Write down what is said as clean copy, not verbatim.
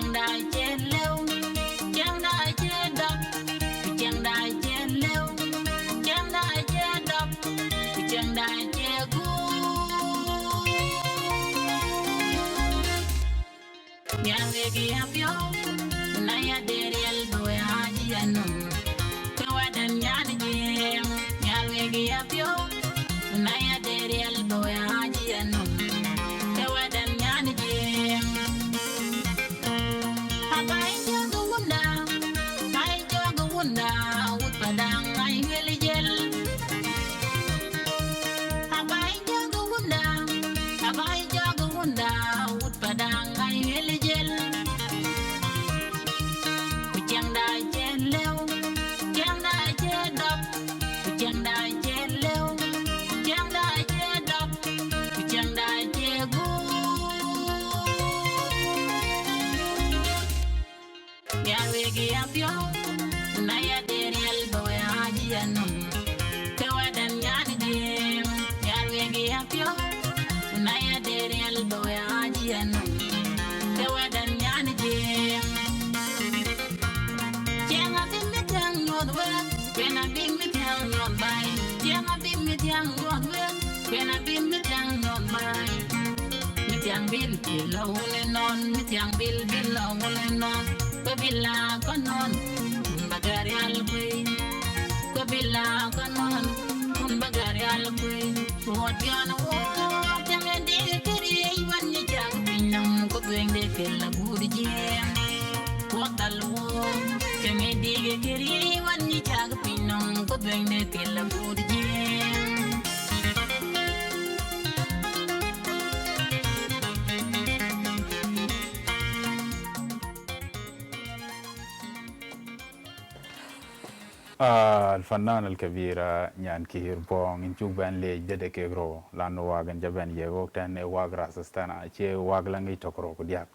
chẳng đại trên leo chẳng đại trên đập chẳng đại trên leo chẳng đại trên đập chẳng đại trên gu nhà về kia phiếu nay để riêng đôi hai anh qua đêm nhà đi nhà về kia phiếu nay để riêng đôi hai anh qua đêm nhà đi abai jago wunda ut padang ay weligel abai jago wunda ut padang ay weligel kuchang dai chen leo chang dai chen dop kuchang dai chen leo chang dai chen dop kuchang dai chen gu Yawegi apyo Naya deriel boy haji anum Kawadan yani dim Yawegi apyo Naya deriel boy haji anum Kawadan yani dim Jenga bim mitang yod wek Kena bim mitang yod bay Jenga bim mitang yod wek Kena bim mitang yod bay Mitang bil bilaw lenon Mitang bil bilaw lenon Kabila kanon bagari alpui Kabila kanon bagari alpui Wadiana wo jange de kiri wani jang pinam ko bende kella burji Wadal wo jange de kiri wani jang pinam ko bende kella burji الفنان الكبير نيان كير بون انجوك بان لي جدك يغرو لانو واغن جبان يغوك تان واغ راسستانا چه واغ لانغي تokro ko diak